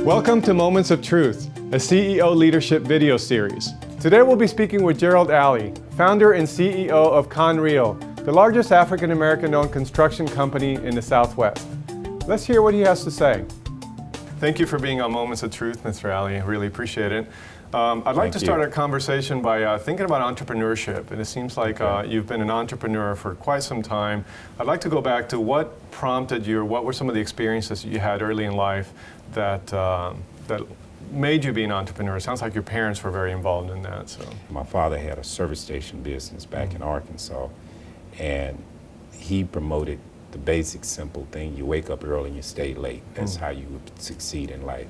Welcome to Moments of Truth, a CEO leadership video series. Today we'll be speaking with Gerald Ali, founder and CEO of ConReal, the largest African-American-owned construction company in the Southwest. Let's hear what he has to say. Thank you for being on Moments of Truth, Mr. Ali. I really appreciate it. I'd like to start our conversation by thinking about entrepreneurship. And it seems like you've been an entrepreneur for quite some time. I'd like to go back to what prompted you, or what were some of the experiences you had early in life that made you be an entrepreneur? It sounds like your parents were very involved in that. So my father had a service station business back in Arkansas, and he promoted the basic simple thing: you wake up early and you stay late. That's how you would succeed in life.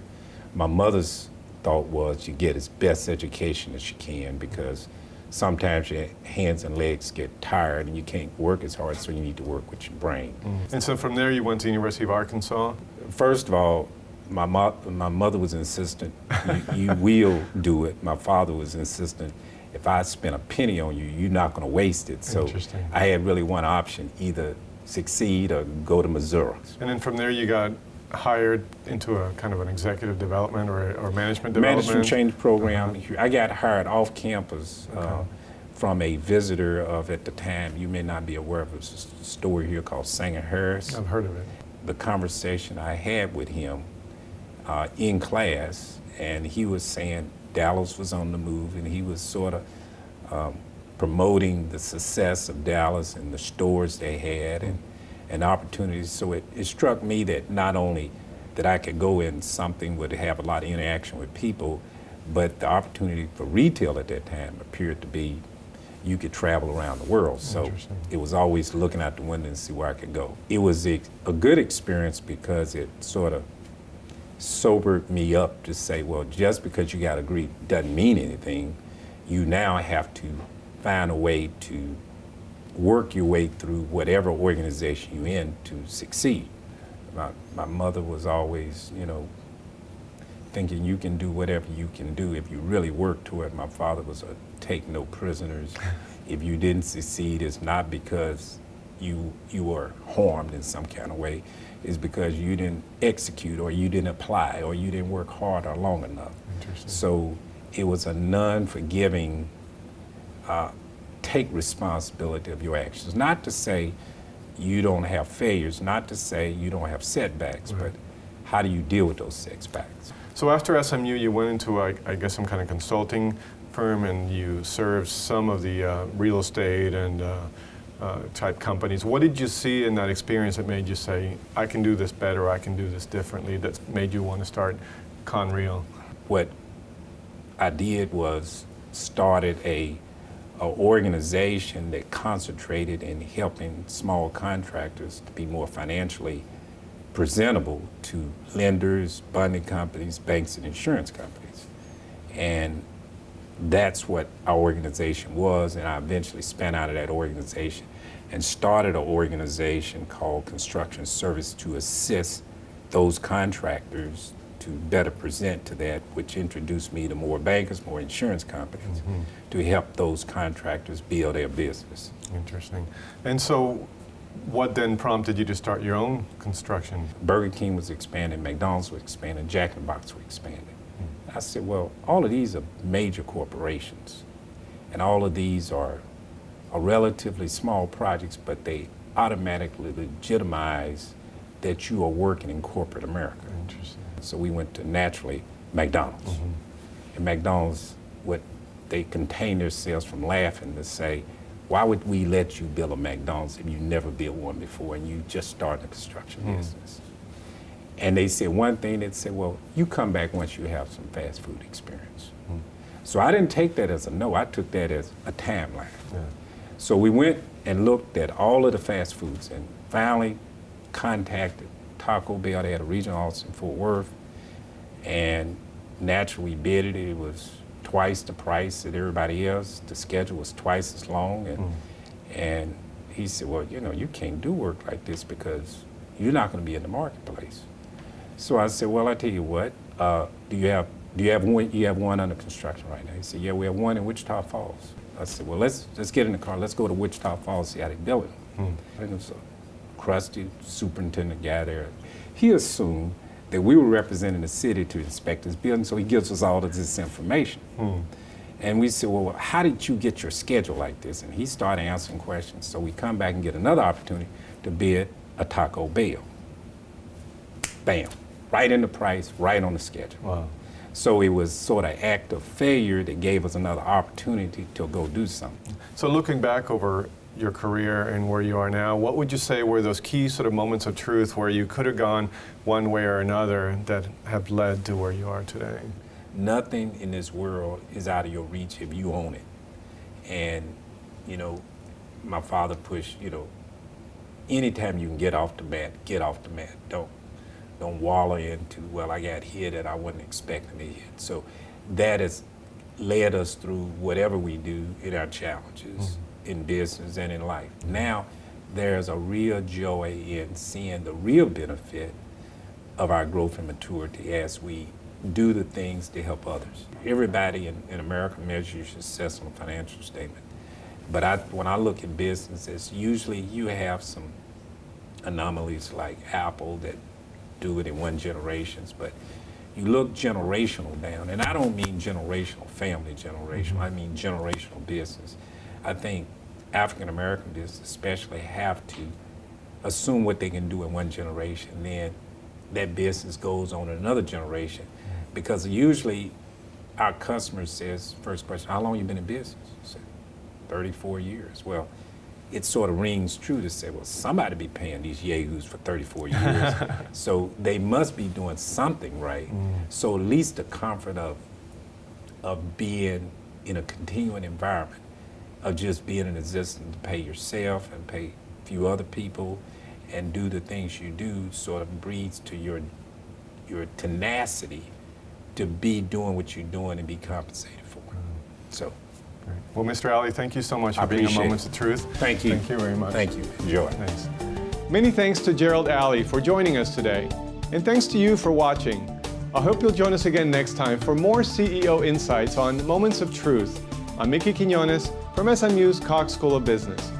My mother's thought was you get as best education as you can, because sometimes your hands and legs get tired and you can't work as hard, so you need to work with your brain. And so from there you went to the University of Arkansas? First of all, my mother was insistent, you will do it. My father was insistent, if I spent a penny on you, you're not going to waste it. So I had really one option: either succeed or go to Missouri. And then from there you got hired into a kind of an executive development or management development? Management change program. I got hired off campus from a visitor of, at the time, you may not be aware of, it's a store here called Sanger Harris. I've heard of it. The conversation I had with him in class, and he was saying Dallas was on the move, and he was sort of promoting the success of Dallas and the stores they had and opportunities. So it struck me that not only that I could go in something would have a lot of interaction with people, but the opportunity for retail at that time appeared to be you could travel around the world. So it was always looking out the window and see where I could go. It was a good experience because it sort of sobered me up to say, well, just because you got a degree doesn't mean anything. You now have to find a way to work your way through whatever organization you're in to succeed. My mother was always, thinking you can do whatever you can do if you really work toward it. My father was a take no prisoners. If you didn't succeed, it's not because you were harmed in some kind of way. It's because you didn't execute, or you didn't apply, or you didn't work hard or long enough. So it was a non-forgiving take responsibility of your actions. Not to say you don't have failures, not to say you don't have setbacks, but how do you deal with those setbacks? So after SMU, you went into, I guess, some kind of consulting firm, and you served some of the real estate and type companies. What did you see in that experience that made you say, I can do this better, I can do this differently, that made you want to start ConReal? What I did was started a organization that concentrated in helping small contractors to be more financially presentable to lenders, bonding companies, banks, and insurance companies. And that's what our organization was, and I eventually spun out of that organization and started an organization called Construction Service to assist those contractors to better present to that, which introduced me to more bankers, more insurance companies, to help those contractors build their business. Interesting. And so what then prompted you to start your own construction? Burger King was expanding, McDonald's was expanding, Jack in the Box was expanding. I said, well, all of these are major corporations, and all of these are relatively small projects, but they automatically legitimize that you are working in corporate America. Interesting. So we went to, naturally, McDonald's. And McDonald's, they contain themselves from laughing to say, why would we let you build a McDonald's if you never built one before and you just started a construction business? And they said one thing, they'd say, well, you come back once you have some fast food experience. So I didn't take that as a no, I took that as a timeline. So we went and looked at all of the fast foods and finally contacted Taco Bell. They had a regional office in Fort Worth, and naturally we bid it. It was twice the price of everybody else. The schedule was twice as long, and he said, well, you can't do work like this because you're not going to be in the marketplace. So I said, well, I tell you what, do you have one under construction right now? He said, yeah, we have one in Wichita Falls. I said, well, let's get in the car. Let's go to Wichita Falls, see how they build it. And it was a crusty superintendent guy there. He assumed that we were representing the city to inspect his building, so he gives us all of this information. And we said, well, how did you get your schedule like this? And he started answering questions. So we come back and get another opportunity to bid a Taco Bell. Bam, right in the price, right on the schedule. Wow. So it was sort of act of failure that gave us another opportunity to go do something. So looking back over your career and where you are now, what would you say were those key sort of moments of truth where you could have gone one way or another that have led to where you are today? Nothing in this world is out of your reach if you own it. And, you know, my father pushed, you know, anytime you can get off the mat, get off the mat. Don't wallow into, well, I got hit and I wasn't expecting to hit. So that has led us through whatever we do in our challenges, in business and in life. Now, there's a real joy in seeing the real benefit of our growth and maturity as we do the things to help others. Everybody in America measures your success on a financial statement. But when I look at businesses, usually you have some anomalies like Apple that do it in one generation, but you look generational down, and I don't mean generational family generational, I mean generational business. I think African American business especially have to assume what they can do in one generation, and then that business goes on in another generation. Because usually our customer says, first question, how long you been in business? I said, 34 years. Well, it sort of rings true to say, well, somebody be paying these yahoos for 34 years. So they must be doing something right. So at least the comfort of being in a continuing environment, of just being in existence to pay yourself and pay a few other people and do the things you do sort of breeds to your tenacity to be doing what you're doing and be compensated for it. So. Great. Well, Mr. Alley, thank you so much for being a Moments of Truth. Thank you. Thank you very much. Thank you. Enjoy. Thanks. Many thanks to Gerald Alley for joining us today. And thanks to you for watching. I hope you'll join us again next time for more CEO insights on Moments of Truth. I'm Mickey Quinones from SMU's Cox School of Business.